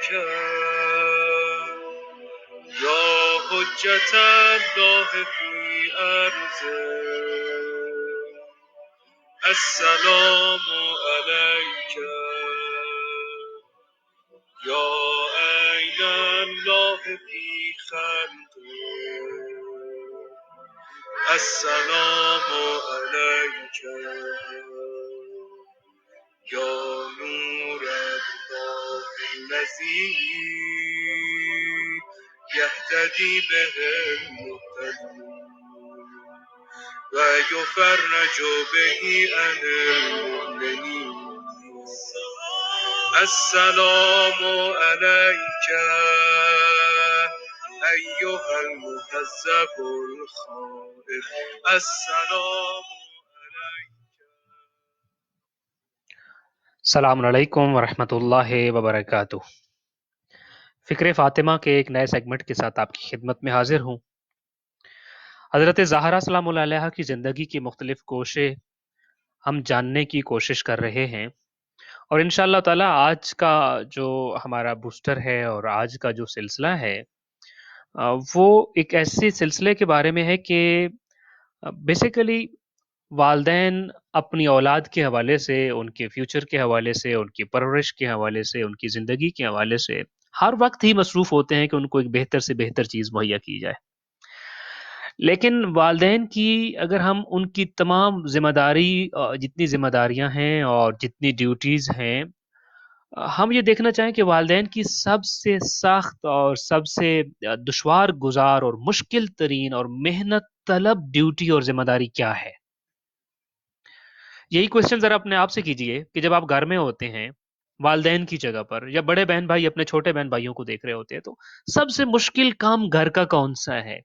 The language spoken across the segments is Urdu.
یا حجت الله فی ارضه السلام علیک یا عین الله فی خلقه السلام علیک یا نور الله الذی یهتدی به المهتدون و یفرج به عن المؤمنین السلام علیک ایها المهذب الخائف السلام السلام علیکم ورحمۃ اللہ وبرکاتہ۔ فکر فاطمہ کے ایک نئے سیگمنٹ کے ساتھ آپ کی خدمت میں حاضر ہوں۔ حضرت زہرا سلام اللہ علیہا کی زندگی کی مختلف کوشیں ہم جاننے کی کوشش کر رہے ہیں، اور انشاءاللہ تعالی آج کا جو ہمارا بوسٹر ہے اور آج کا جو سلسلہ ہے وہ ایک ایسے سلسلے کے بارے میں ہے کہ بیسیکلی والدین اپنی اولاد کے حوالے سے، ان کے فیوچر کے حوالے سے، ان کی پرورش کے حوالے سے، ان کی زندگی کے حوالے سے ہر وقت ہی مصروف ہوتے ہیں کہ ان کو ایک بہتر سے بہتر چیز مہیا کی جائے، لیکن والدین کی اگر ہم ان کی تمام ذمہ داری جتنی ذمہ داریاں ہیں اور جتنی ڈیوٹیز ہیں، ہم یہ دیکھنا چاہیں کہ والدین کی سب سے سخت اور سب سے دشوار گزار اور مشکل ترین اور محنت طلب ڈیوٹی اور ذمہ داری کیا ہے۔ یہی کوشچن ذرا اپنے آپ سے کیجئے کہ جب آپ گھر میں ہوتے ہیں والدین کی جگہ پر، یا بڑے بہن بھائی اپنے چھوٹے بہن بھائیوں کو دیکھ رہے ہوتے ہیں، تو سب سے مشکل کام گھر کا کون سا ہے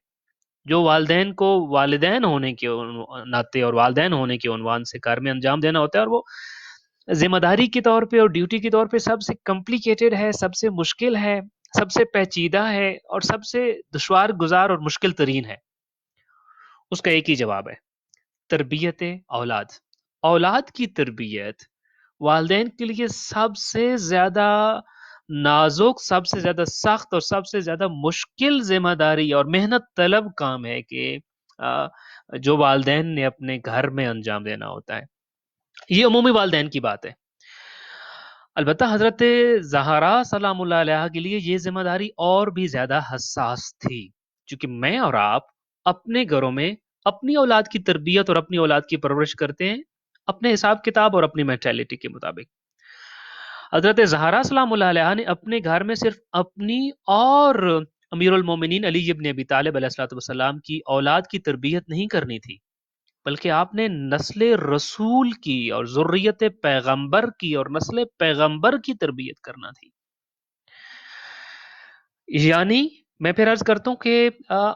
جو والدین کو والدین ہونے کے ناطے اور والدین ہونے کے عنوان سے گھر میں انجام دینا ہوتا ہے، اور وہ ذمہ داری کے طور پہ اور ڈیوٹی کے طور پہ سب سے کمپلیکیٹڈ ہے، سب سے مشکل ہے، سب سے پیچیدہ ہے اور سب سے دشوار گزار اور مشکل ترین ہے؟ اس کا ایک ہی جواب ہے: تربیت اولاد۔ اولاد کی تربیت والدین کے لیے سب سے زیادہ نازک، سب سے زیادہ سخت اور سب سے زیادہ مشکل ذمہ داری اور محنت طلب کام ہے کہ جو والدین نے اپنے گھر میں انجام دینا ہوتا ہے۔ یہ عمومی والدین کی بات ہے، البتہ حضرت زہرا سلام اللہ علیہا کے لیے یہ ذمہ داری اور بھی زیادہ حساس تھی، چونکہ میں اور آپ اپنے گھروں میں اپنی اولاد کی تربیت اور اپنی اولاد کی پرورش کرتے ہیں اپنے حساب کتاب اور اپنی مینٹیلٹی کے مطابق۔ حضرت زہرا سلام اللہ علیہا نے اپنے گھر میں صرف اپنی اور امیر المومنین علی ابن ابی طالب علیہ الصلوۃ والسلام کی اولاد کی تربیت نہیں کرنی تھی، بلکہ آپ نے نسل رسول کی اور ذریت پیغمبر کی اور نسل پیغمبر کی تربیت کرنا تھی۔ یعنی میں پھر عرض کرتا ہوں کہ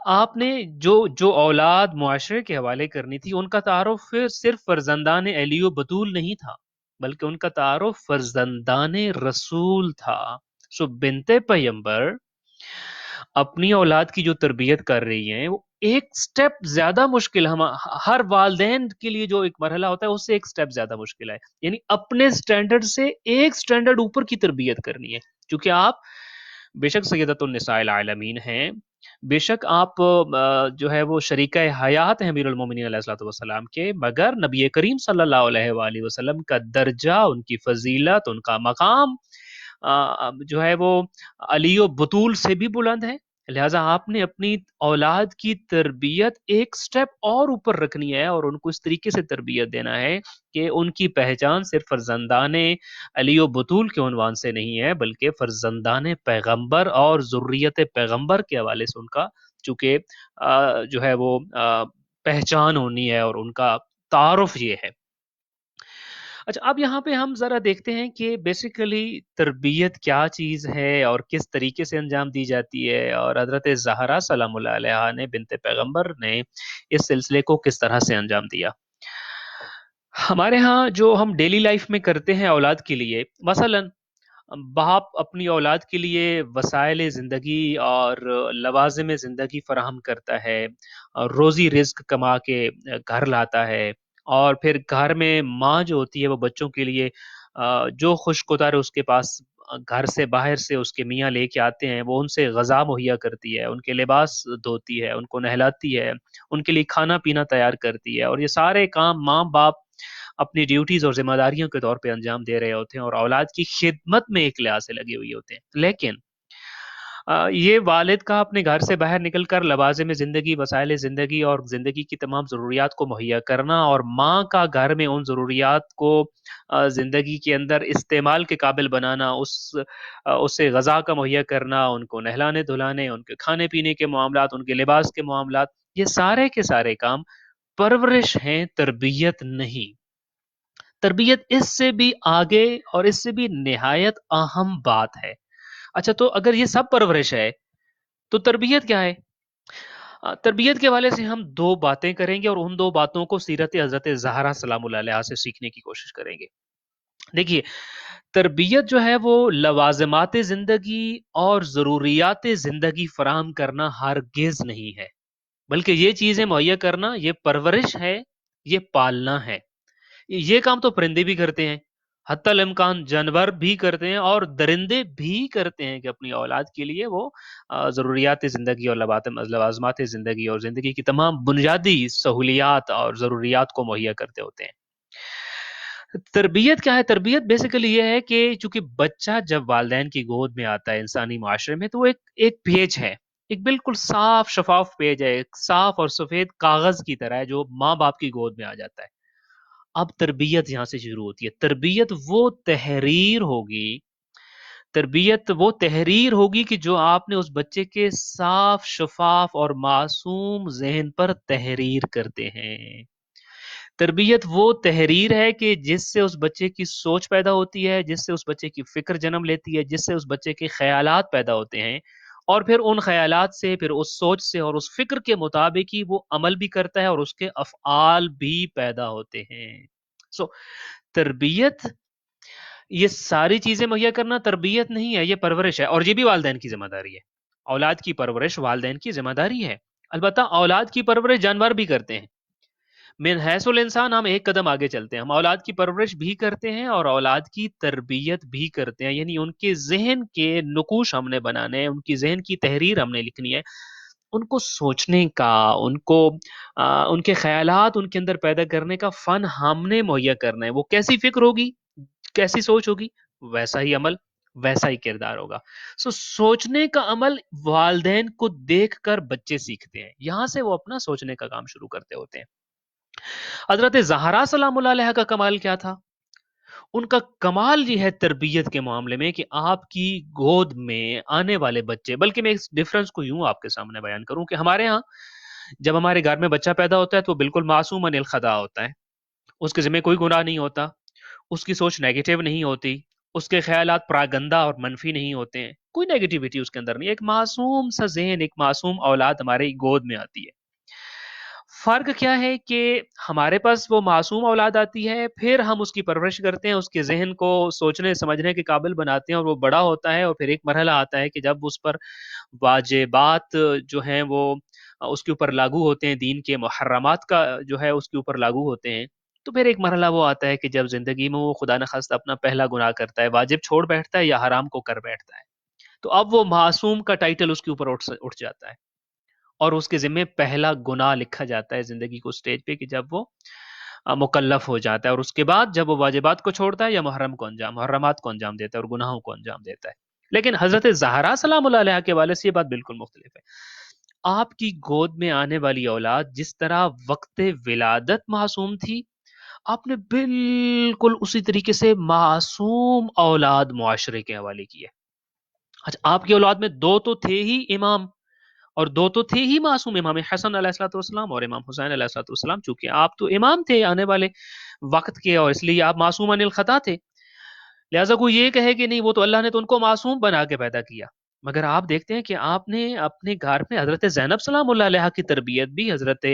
آپ نے جو اولاد معاشرے کے حوالے کرنی تھی، ان کا تعارف صرف فرزندان علی و بطول نہیں تھا، بلکہ ان کا تعارف فرزندان رسول تھا۔ سو بنت پیغمبر اپنی اولاد کی جو تربیت کر رہی ہیں، وہ ایک سٹیپ زیادہ مشکل، ہر والدین کے لیے جو ایک مرحلہ ہوتا ہے اس سے ایک سٹیپ زیادہ مشکل ہے، یعنی اپنے سٹینڈرڈ سے ایک سٹینڈرڈ اوپر کی تربیت کرنی ہے، کیونکہ آپ بے شک سیدۃ النساء العالمین ہیں، بے شک آپ جو ہے وہ شریکہ حیات ہیں امیر المومنین علیہ الصلوۃ والسلام کے، مگر نبی کریم صلی اللہ علیہ وآلہ وسلم کا درجہ، ان کی فضیلت، ان کا مقام جو ہے وہ علی و بطول سے بھی بلند ہے، لہٰذا آپ نے اپنی اولاد کی تربیت ایک سٹیپ اور اوپر رکھنی ہے اور ان کو اس طریقے سے تربیت دینا ہے کہ ان کی پہچان صرف فرزندان علی و بطول کے عنوان سے نہیں ہے، بلکہ فرزندان پیغمبر اور ذریت پیغمبر کے حوالے سے ان کا چونکہ جو ہے وہ پہچان ہونی ہے اور ان کا تعارف یہ ہے۔ اچھا، اب یہاں پہ ہم ذرا دیکھتے ہیں کہ بیسیکلی تربیت کیا چیز ہے اور کس طریقے سے انجام دی جاتی ہے، اور حضرت زہرا سلام اللہ علیہا نے بنت پیغمبر نے اس سلسلے کو کس طرح سے انجام دیا۔ ہمارے ہاں جو ہم ڈیلی لائف میں کرتے ہیں اولاد کے لیے، مثلا باپ اپنی اولاد کے لیے وسائل زندگی اور لوازم زندگی فراہم کرتا ہے، روزی رزق کما کے گھر لاتا ہے، اور پھر گھر میں ماں جو ہوتی ہے وہ بچوں کے لیے جو خوش گزار اس کے پاس گھر سے باہر سے اس کے میاں لے کے آتے ہیں، وہ ان سے غذا مہیا کرتی ہے، ان کے لباس دھوتی ہے، ان کو نہلاتی ہے، ان کے لیے کھانا پینا تیار کرتی ہے، اور یہ سارے کام ماں باپ اپنی ڈیوٹیز اور ذمہ داریوں کے طور پہ انجام دے رہے ہوتے ہیں اور اولاد کی خدمت میں ایک لحاظ سے لگے ہوئے ہوتے ہیں. لیکن یہ والد کا اپنے گھر سے باہر نکل کر لوازم زندگی، وسائل زندگی اور زندگی کی تمام ضروریات کو مہیا کرنا، اور ماں کا گھر میں ان ضروریات کو زندگی کے اندر استعمال کے قابل بنانا، اس سے غذا کا مہیا کرنا، ان کو نہلانے دھلانے، ان کے کھانے پینے کے معاملات، ان کے لباس کے معاملات، یہ سارے کے سارے کام پرورش ہیں، تربیت نہیں. تربیت اس سے بھی آگے اور اس سے بھی نہایت اہم بات ہے. اچھا، تو اگر یہ سب پرورش ہے تو تربیت کیا ہے؟ تربیت کے حوالے سے ہم دو باتیں کریں گے اور ان دو باتوں کو سیرت حضرت زہرا سلام اللہ علیہا سے سیکھنے کی کوشش کریں گے. دیکھیے، تربیت جو ہے وہ لوازمات زندگی اور ضروریات زندگی فراہم کرنا ہرگز نہیں ہے، بلکہ یہ چیزیں مہیا کرنا، یہ پرورش ہے، یہ پالنا ہے. یہ کام تو پرندے بھی کرتے ہیں، حتی الامکان جانور بھی کرتے ہیں اور درندے بھی کرتے ہیں کہ اپنی اولاد کے لیے وہ ضروریات زندگی اور لوازمات زندگی اور زندگی کی تمام بنیادی سہولیات اور ضروریات کو مہیا کرتے ہوتے ہیں. تربیت کیا ہے؟ تربیت بیسیکلی یہ ہے کہ چونکہ بچہ جب والدین کی گود میں آتا ہے انسانی معاشرے میں، تو وہ ایک پیج ہے، ایک بالکل صاف شفاف پیج ہے، ایک صاف اور سفید کاغذ کی طرح ہے جو ماں باپ کی گود میں آ جاتا ہے. اب تربیت یہاں سے شروع ہوتی ہے. تربیت وہ تحریر ہوگی کہ جو آپ نے اس بچے کے صاف شفاف اور معصوم ذہن پر تحریر کرتے ہیں. تربیت وہ تحریر ہے کہ جس سے اس بچے کی سوچ پیدا ہوتی ہے، جس سے اس بچے کی فکر جنم لیتی ہے، جس سے اس بچے کے خیالات پیدا ہوتے ہیں، اور پھر ان خیالات سے، پھر اس سوچ سے اور اس فکر کے مطابق ہی وہ عمل بھی کرتا ہے اور اس کے افعال بھی پیدا ہوتے ہیں. سو تربیت، یہ ساری چیزیں مہیا کرنا تربیت نہیں ہے، یہ پرورش ہے، اور یہ بھی والدین کی ذمہ داری ہے. اولاد کی پرورش والدین کی ذمہ داری ہے. البتہ اولاد کی پرورش جانور بھی کرتے ہیں. من حیث الانسان ہم ایک قدم آگے چلتے ہیں، ہم اولاد کی پرورش بھی کرتے ہیں اور اولاد کی تربیت بھی کرتے ہیں. یعنی ان کے ذہن کے نقوش ہم نے بنانے ہیں، ان کی ذہن کی تحریر ہم نے لکھنی ہے، ان کو سوچنے کا، ان کے خیالات ان کے اندر پیدا کرنے کا فن ہم نے مہیا کرنا ہے. وہ کیسی فکر ہوگی، کیسی سوچ ہوگی، ویسا ہی عمل، ویسا ہی کردار ہوگا. سوچنے کا عمل والدین کو دیکھ کر بچے سیکھتے ہیں، یہاں سے وہ اپنا سوچنے کا کام شروع کرتے ہوتے ہیں. حضرت زہرا سلام اللہ علیہ کا کمال کیا تھا؟ ان کا کمال یہ ہے تربیت کے معاملے میں کہ آپ کی گود میں آنے والے بچے، بلکہ میں اس ڈیفرنس کو یوں آپ کے سامنے بیان کروں کہ ہمارے ہاں جب ہمارے گھر میں بچہ پیدا ہوتا ہے تو بالکل معصوم عن الخطا ہوتا ہے، اس کے ذمہ کوئی گناہ نہیں ہوتا، اس کی سوچ نیگیٹو نہیں ہوتی، اس کے خیالات پراگندہ اور منفی نہیں ہوتے ہیں، کوئی نیگیٹیوٹی اس کے اندر نہیں. ایک معصوم سا ذہن، ایک معصوم اولاد ہمارے گود میں آتی ہے. فرق کیا ہے کہ ہمارے پاس وہ معصوم اولاد آتی ہے، پھر ہم اس کی پرورش کرتے ہیں، اس کے ذہن کو سوچنے سمجھنے کے قابل بناتے ہیں، اور وہ بڑا ہوتا ہے، اور پھر ایک مرحلہ آتا ہے کہ جب اس پر واجبات جو ہیں وہ اس کے اوپر لاگو ہوتے ہیں، دین کے محرمات کا جو ہے اس کے اوپر لاگو ہوتے ہیں. تو پھر ایک مرحلہ وہ آتا ہے کہ جب زندگی میں وہ خدا نخواستہ اپنا پہلا گناہ کرتا ہے، واجب چھوڑ بیٹھتا ہے یا حرام کو کر بیٹھتا ہے، تو اب وہ معصوم کا ٹائٹل اس کے اوپر اٹھ جاتا ہے اور اس کے ذمہ پہلا گناہ لکھا جاتا ہے زندگی کو اسٹیج پہ کہ جب وہ مکلف ہو جاتا ہے، اور اس کے بعد جب وہ واجبات کو چھوڑتا ہے یا محرمات کو انجام دیتا ہے اور گناہوں کو انجام دیتا ہے. لیکن حضرت زہرا سلام اللہ علیہ کے والے سے یہ بات بالکل مختلف ہے. آپ کی گود میں آنے والی اولاد جس طرح وقت ولادت معصوم تھی، آپ نے بالکل اسی طریقے سے معصوم اولاد معاشرے کے حوالے کی ہے. اچھا، آپ کی اولاد میں دو تو تھے ہی امام، اور دو تو تھے ہی معصوم، امام حسن علیہ الصلوۃ والسلام اور امام حسین علیہ الصلوۃ والسلام. چونکہ آپ تو امام تھے آنے والے وقت کے، اور اس لیے آپ معصوم عن الخطا تھے. لہٰذا کوئی یہ کہے کہ نہیں وہ تو اللہ نے تو ان کو معصوم بنا کے پیدا کیا، مگر آپ دیکھتے ہیں کہ آپ نے اپنے گھر میں حضرت زینب سلام اللہ علیہ کی تربیت بھی حضرت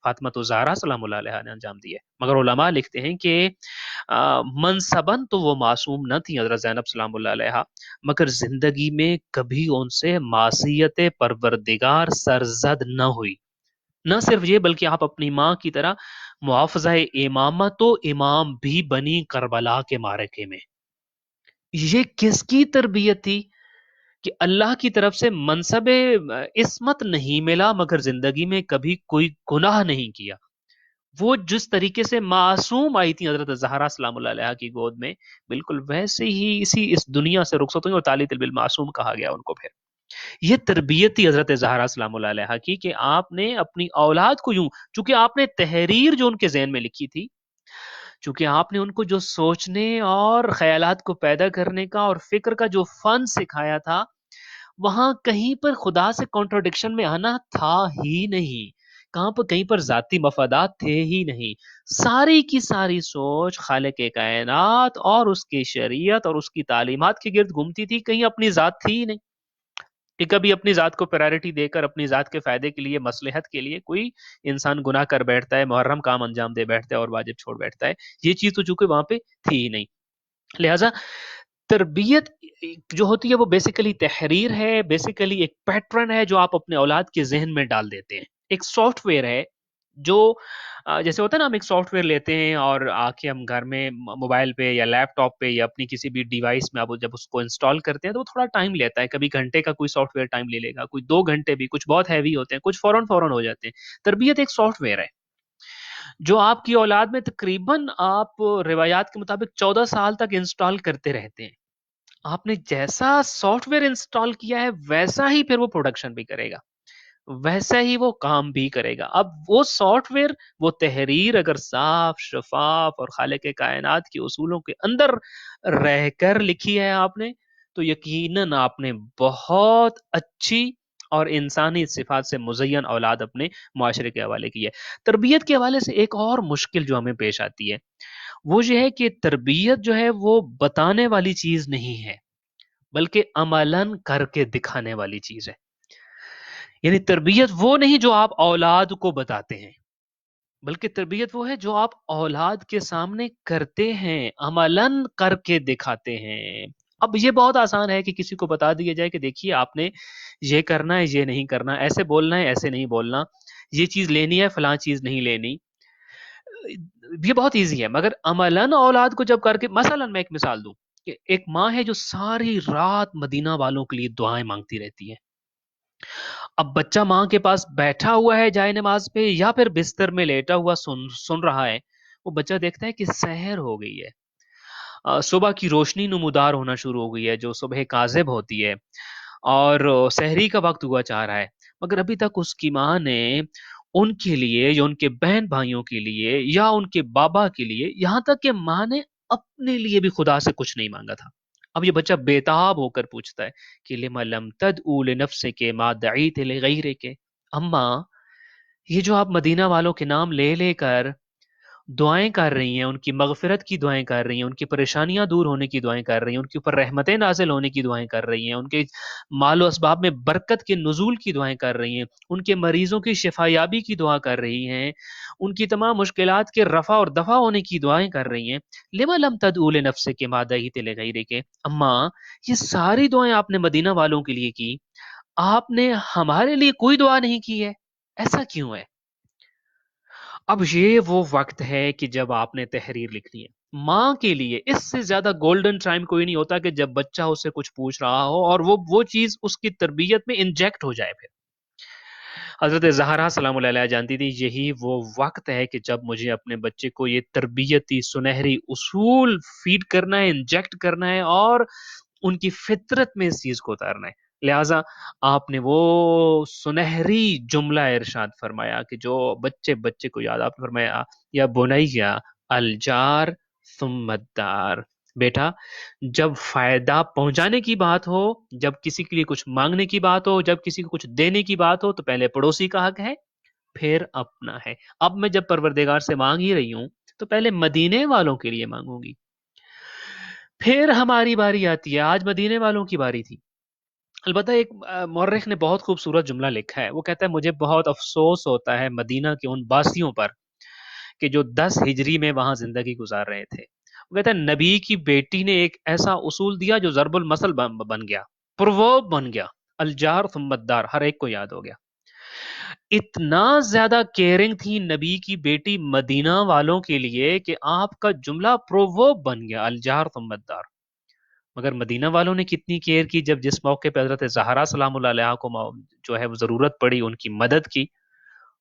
فاطمہ الزہرا سلام اللہ علیہ نے انجام دی ہے. مگر علماء لکھتے ہیں کہ منصباً تو وہ معصوم نہ تھی حضرت زینب سلام اللہ علیہ، مگر زندگی میں کبھی ان سے معصیت پروردگار سرزد نہ ہوئی. نہ صرف یہ بلکہ آپ اپنی ماں کی طرح محافظہ امامت و امام بھی بنی کربلا کے معرکے میں. یہ کس کی تربیت تھی کہ اللہ کی طرف سے منصب عصمت نہیں ملا مگر زندگی میں کبھی کوئی گناہ نہیں کیا. وہ جس طریقے سے معصوم آئی تھی حضرت زہرا سلام اللہ علیہ کی گود میں، بالکل ویسے ہی اس دنیا سے رخصت ہوئی اور طالب بالمعصوم کہا گیا ان کو. پھر یہ تربیت تھی حضرت زہرا سلام اللہ علیہ کی کہ آپ نے اپنی اولاد کو یوں، چونکہ آپ نے تحریر جو ان کے ذہن میں لکھی تھی، چونکہ آپ نے ان کو جو سوچنے اور خیالات کو پیدا کرنے کا اور فکر کا جو فن سکھایا تھا، وہاں کہیں پر خدا سے کانٹرڈکشن میں آنا تھا ہی نہیں. کہاں پر کہیں پر ذاتی مفادات تھے ہی نہیں. ساری کی ساری سوچ خالق کائنات اور اس کی شریعت اور اس کی تعلیمات کے گرد گھومتی تھی، کہیں اپنی ذات تھی ہی نہیں کہ کبھی اپنی ذات کو پرائرٹی دے کر اپنی ذات کے فائدے کے لیے، مصلحت کے لیے کوئی انسان گناہ کر بیٹھتا ہے، محرم کام انجام دے بیٹھتا ہے اور واجب چھوڑ بیٹھتا ہے. یہ چیز تو چونکہ وہاں پہ تھی ہی نہیں. لہٰذا تربیت جو ہوتی ہے وہ بیسیکلی تحریر ہے، بیسیکلی ایک پیٹرن ہے جو آپ اپنے اولاد کے ذہن میں ڈال دیتے ہیں. ایک سافٹ ویئر ہے جو جیسے ہوتا ہے نا، ہم ایک سافٹ ویئر لیتے ہیں اور آ کے ہم گھر میں موبائل پہ یا لیپ ٹاپ پہ یا اپنی کسی بھی ڈیوائس میں آپ جب اس کو انسٹال کرتے ہیں تو وہ تھوڑا ٹائم لیتا ہے. کبھی گھنٹے کا کوئی سافٹ ویئر ٹائم لے لے گا، کوئی 2 گھنٹے بھی، کچھ بہت ہیوی ہوتے ہیں، کچھ فوراً ہو جاتے ہیں. تربیت ایک سافٹ ویئر ہے جو آپ کی اولاد میں تقریباً آپ روایات کے مطابق 14 سال تک انسٹال کرتے رہتے ہیں. آپ نے جیسا سافٹ ویئر انسٹال کیا ہے ویسا ہی پھر وہ پروڈکشن بھی کرے گا، ویسا ہی وہ کام بھی کرے گا. اب وہ سافٹ ویئر، وہ تحریر اگر صاف شفاف اور خالق کائنات کے اصولوں کے اندر رہ کر لکھی ہے آپ نے، تو یقیناً آپ نے بہت اچھی اور انسانی صفات سے مزین اولاد اپنے معاشرے کے حوالے کی ہے. تربیت کے حوالے سے ایک اور مشکل جو ہمیں پیش آتی ہے وہ یہ ہے کہ تربیت جو ہے وہ بتانے والی چیز نہیں ہے بلکہ عملاً کر کے دکھانے والی چیز ہے. یعنی تربیت وہ نہیں جو آپ اولاد کو بتاتے ہیں، بلکہ تربیت وہ ہے جو آپ اولاد کے سامنے کرتے ہیں، عملاً کر کے دکھاتے ہیں. اب یہ بہت آسان ہے کہ کسی کو بتا دیا جائے کہ دیکھیے آپ نے یہ کرنا ہے، یہ نہیں کرنا، ایسے بولنا ہے، ایسے نہیں بولنا، یہ چیز لینی ہے، فلاں چیز نہیں لینی. یہ بہت ایزی ہے، مگر عملاً اولاد کو جب کر کے، مثلاً میں ایک مثال دوں کہ ایک ماں ہے جو ساری رات مدینہ والوں کے لیے دعائیں مانگتی رہتی ہے. اب بچہ ماں کے پاس بیٹھا ہوا ہے جائے نماز پہ یا پھر بستر میں لیٹا ہوا سن رہا ہے. وہ بچہ دیکھتا ہے کہ سحر ہو گئی ہے، صبح کی روشنی نمودار ہونا شروع ہو گئی ہے جو صبح کاذب ہوتی ہے، اور سحری کا وقت ہوا چاہ رہا ہے. مگر ابھی تک اس کی ماں نے ان کے لیے یا ان کے بہن بھائیوں کے لیے یا ان کے بابا کے لیے، یہاں تک کہ ماں نے اپنے لیے بھی خدا سے کچھ نہیں مانگا تھا. اب یہ بچہ بےتاب ہو کر پوچھتا ہے کہ لم لم تدعو لنفسک ما دعیت لغیرک. اماں، یہ جو آپ مدینہ والوں کے نام لے لے کر دعائیں کر رہی ہیں، ان کی مغفرت کی دعائیں کر رہی ہیں، ان کی پریشانیاں دور ہونے کی دعائیں کر رہی ہیں، ان کے اوپر رحمتیں نازل ہونے کی دعائیں کر رہی ہیں، ان کے مال و اسباب میں برکت کے نزول کی دعائیں کر رہی ہیں، ان کے مریضوں کی شفا یابی کی دعا کر رہی ہیں، ان کی تمام مشکلات کے رفع اور دفع ہونے کی دعائیں کر رہی ہیں. لما لم تدعو لنفسک ما دعیت لغیرک. اماں، یہ ساری دعائیں آپ نے مدینہ والوں کے لیے کی، آپ نے ہمارے لیے کوئی دعا نہیں کی ہے، ایسا کیوں ہے؟ اب یہ وہ وقت ہے کہ جب آپ نے تحریر لکھنی ہے. ماں کے لیے اس سے زیادہ گولڈن ٹائم کوئی نہیں ہوتا کہ جب بچہ اس سے کچھ پوچھ رہا ہو اور وہ چیز اس کی تربیت میں انجیکٹ ہو جائے. پھر حضرت زہرا سلام اللہ علیہ جانتی تھی یہی وہ وقت ہے کہ جب مجھے اپنے بچے کو یہ تربیتی سنہری اصول فیڈ کرنا ہے، انجیکٹ کرنا ہے اور ان کی فطرت میں اس چیز کو اتارنا ہے. لہٰذا آپ نے وہ سنہری جملہ ارشاد فرمایا کہ جو بچے کو یاد، آپ نے فرمایا یا بنیا الجار ثم الدار. بیٹا، جب فائدہ پہنچانے کی بات ہو، جب کسی کے لیے کچھ مانگنے کی بات ہو، جب کسی کو کچھ دینے کی بات ہو، تو پہلے پڑوسی کا حق ہے، پھر اپنا ہے. اب میں جب پروردگار سے مانگ ہی رہی ہوں تو پہلے مدینے والوں کے لیے مانگوں گی، پھر ہماری باری آتی ہے. آج مدینے والوں کی باری تھی. البتہ ایک مورخ نے بہت خوبصورت جملہ لکھا ہے، وہ کہتا ہے مجھے بہت افسوس ہوتا ہے مدینہ کے ان باسیوں پر کہ جو 10 ہجری میں وہاں زندگی گزار رہے تھے. وہ کہتا ہے نبی کی بیٹی نے ایک ایسا اصول دیا جو ضرب المثل بن گیا، پروورب بن گیا، الجار ثم الدار، ہر ایک کو یاد ہو گیا. اتنا زیادہ کیئرنگ تھی نبی کی بیٹی مدینہ والوں کے لیے کہ آپ کا جملہ پروورب بن گیا، الجار ثم الدار. مگر مدینہ والوں نے کتنی کیئر کی، جب جس موقع پہ حضرت زہرا سلام اللہ علیہا کو جو ہے وہ ضرورت پڑی ان کی مدد کی،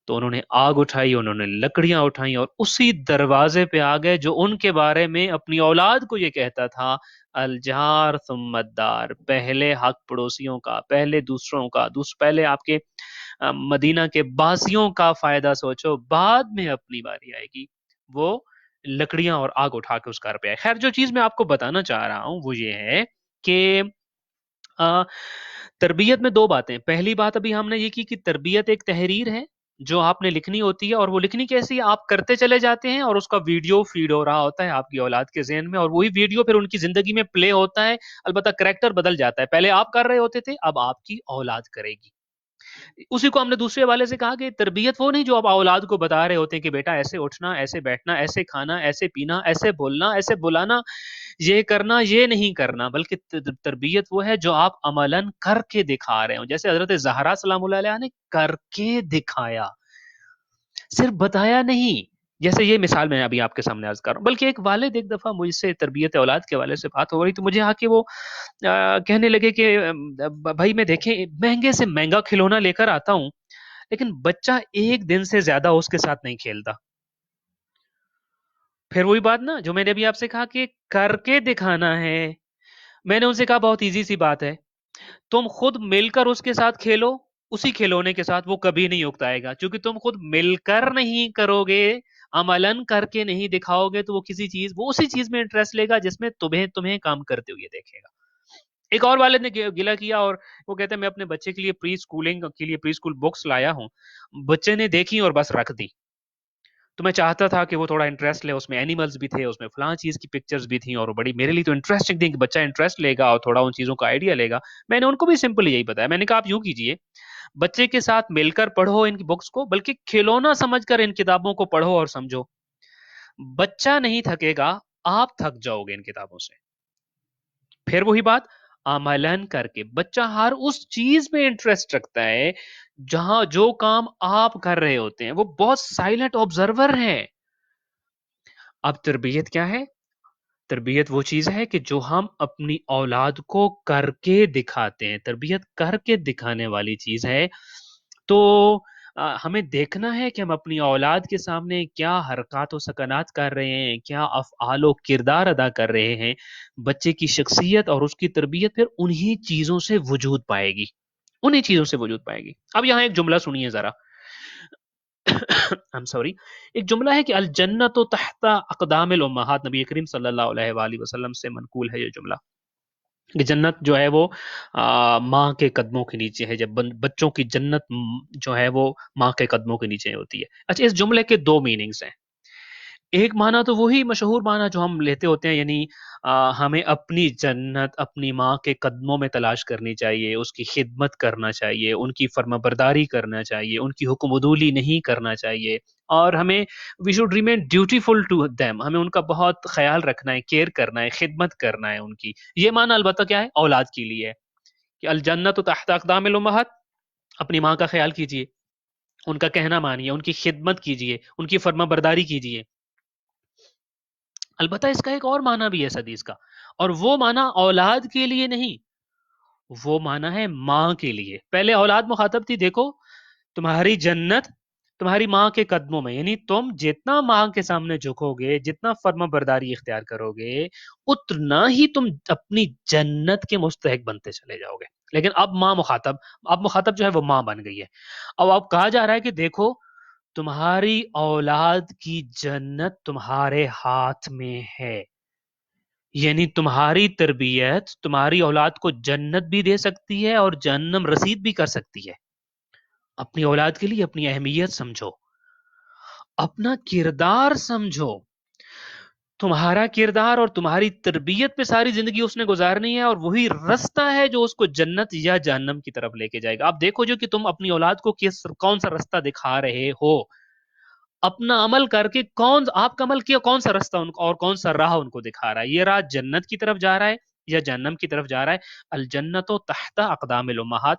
تو انہوں نے آگ اٹھائی، انہوں نے لکڑیاں اٹھائیں اور اسی دروازے پہ آ گئے جو ان کے بارے میں اپنی اولاد کو یہ کہتا تھا، الجار ثم الدار، پہلے حق پڑوسیوں کا، پہلے دوسروں کا، پہلے آپ کے مدینہ کے باسیوں کا فائدہ سوچو، بعد میں اپنی باری آئے گی۔ وہ لکڑیاں اور آگ اٹھا کے اس گھر پہ آئے۔ خیر، جو چیز میں آپ کو بتانا چاہ رہا ہوں وہ یہ ہے کہ تربیت میں دو باتیں۔ پہلی بات ابھی ہم نے یہ کی کہ تربیت ایک تحریر ہے جو آپ نے لکھنی ہوتی ہے، اور وہ لکھنی کیسی ہے؟ آپ کرتے چلے جاتے ہیں اور اس کا ویڈیو فیڈ ہو رہا ہوتا ہے آپ کی اولاد کے ذہن میں، اور وہی ویڈیو پھر ان کی زندگی میں پلے ہوتا ہے، البتہ کریکٹر بدل جاتا ہے، پہلے آپ کر رہے ہوتے تھے، اب آپ کی اولاد کرے گی۔ اسی کو ہم نے دوسرے حوالے سے کہا کہ تربیت وہ نہیں جو آپ اولاد کو بتا رہے ہوتے ہیں کہ بیٹا ایسے اٹھنا، ایسے بیٹھنا، ایسے کھانا، ایسے پینا، ایسے بولنا، ایسے بلانا، یہ کرنا، یہ نہیں کرنا، بلکہ تربیت وہ ہے جو آپ عملاً کر کے دکھا رہے ہوں، جیسے حضرت زہرا سلام اللہ علیہا نے کر کے دکھایا، صرف بتایا نہیں۔ جیسے یہ مثال میں ابھی آپ کے سامنے عرض کر رہا ہوں، بلکہ ایک والد ایک دفعہ مجھ سے تربیت اولاد کے حوالے سے بات ہو رہی تو مجھے آ کے وہ کہنے لگے کہ بھائی میں دیکھیں مہنگے سے مہنگا کھلونا لے کر آتا ہوں لیکن بچہ ایک دن سے زیادہ اس کے ساتھ نہیں کھیلتا۔ پھر وہی بات نا جو میں نے ابھی آپ سے کہا کہ کر کے دکھانا ہے۔ میں نے ان سے کہا بہت ایزی سی بات ہے، تم خود مل کر اس کے ساتھ کھیلو، اسی کھلونے کے ساتھ، وہ کبھی نہیں اکتائے گا، کیونکہ تم خود مل کر نہیں کرو گے، عملاً کر کے نہیں دکھاؤ گے، تو وہ وہ اسی چیز میں انٹرسٹ لے گا جس میں تمہیں کام کرتے ہوئے دیکھے گا۔ ایک اور والد نے گلہ کیا اور وہ کہتے ہیں میں اپنے بچے کے لیے پری اسکول بکس لایا ہوں، بچے نے دیکھی اور بس رکھ دی، تو میں چاہتا تھا کہ وہ تھوڑا انٹرسٹ لے، اس میں اینیملز بھی تھے، اس میں فلاں چیز کی پکچرز بھی تھیں، اور بڑی میرے لیے تو انٹرسٹنگ تھی کہ بچہ انٹرسٹ لے گا اور تھوڑا ان چیزوں کا آئیڈیا لے گا۔ میں نے ان کو بھی سمپل یہی بتایا، میں نے کہا آپ یوں کیجئے، بچے کے ساتھ مل کر پڑھو ان کی بکس کو، بلکہ کھلونا سمجھ کر ان کتابوں کو پڑھو اور سمجھو، بچہ نہیں تھکے گا، آپ تھک جاؤ گے ان کتابوں سے۔ پھر وہی بات عملاً کر کے، بچہ ہر اس چیز میں انٹرسٹ رکھتا ہے جہاں جو کام آپ کر رہے ہوتے ہیں، وہ بہت سائلنٹ آبزرور ہے۔ اب تربیت کیا ہے؟ تربیت وہ چیز ہے کہ جو ہم اپنی اولاد کو کر کے دکھاتے ہیں، تربیت کر کے دکھانے والی چیز ہے۔ تو ہمیں دیکھنا ہے کہ ہم اپنی اولاد کے سامنے کیا حرکات و سکنات کر رہے ہیں، کیا افعال و کردار ادا کر رہے ہیں۔ بچے کی شخصیت اور اس کی تربیت پھر انہی چیزوں سے وجود پائے گی، انہی چیزوں سے وجود پائے گی۔ اب یہاں ایک جملہ سنیے ذرا I'm sorry، ایک جملہ ہے کہ الجنت تحت اقدام الامہات، نبی کریم صلی اللہ علیہ وآلہ وسلم سے منقول ہے یہ جملہ کہ جنت جو ہے وہ ماں کے قدموں کے نیچے ہے، جب بچوں کی جنت جو ہے وہ ماں کے قدموں کے نیچے ہوتی ہے۔ اچھا، اس جملے کے دو میننگز ہیں۔ ایک معنی تو وہی مشہور معنی جو ہم لیتے ہوتے ہیں، یعنی ہمیں اپنی جنت اپنی ماں کے قدموں میں تلاش کرنی چاہیے، اس کی خدمت کرنا چاہیے، ان کی فرما برداری کرنا چاہیے، ان کی حکم عدولی نہیں کرنا چاہیے، اور ہمیں we should remain dutiful to them, ہمیں ان کا بہت خیال رکھنا ہے، کیئر کرنا ہے، خدمت کرنا ہے ان کی۔ یہ معنی البتہ کیا ہے؟ اولاد کے لیے ہے کہ الجنت تحت اقدام الامہات، اپنی ماں کا خیال کیجیے، ان کا کہنا مانیے، ان کی خدمت کیجیے، ان کی فرما برداری کیجیے۔ البتہ اس کا ایک اور معنی بھی ہے اس حدیث کا، اور وہ معنی اولاد کے لیے نہیں، وہ معنی ہے ماں کے لیے۔ پہلے اولاد مخاطب تھی، دیکھو تمہاری جنت تمہاری ماں کے قدموں میں، یعنی تم جتنا ماں کے سامنے جھکو گے، جتنا فرما برداری اختیار کرو گے، اتنا ہی تم اپنی جنت کے مستحق بنتے چلے جاؤ گے۔ لیکن اب مخاطب جو ہے وہ ماں بن گئی ہے۔ اب کہا جا رہا ہے کہ دیکھو تمہاری اولاد کی جنت تمہارے ہاتھ میں ہے، یعنی تمہاری تربیت تمہاری اولاد کو جنت بھی دے سکتی ہے اور جہنم رسید بھی کر سکتی ہے۔ اپنی اولاد کے لیے اپنی اہمیت سمجھو، اپنا کردار سمجھو، تمہارا کردار اور تمہاری تربیت پہ ساری زندگی اس نے گزارنی ہے، اور وہی رستہ ہے جو اس کو جنت یا جہنم کی طرف لے کے جائے گا۔ اب دیکھو جو کہ تم اپنی اولاد کو کون سا رستہ دکھا رہے ہو، اپنا عمل کر کے آپ کا عمل کیا کون سا رستہ ان کو اور کون سا راہ ان کو دکھا رہا ہے، یہ راہ جنت کی طرف جا رہا ہے یا جہنم کی طرف جا رہا ہے۔ الجنت تحت اقدام الامہات،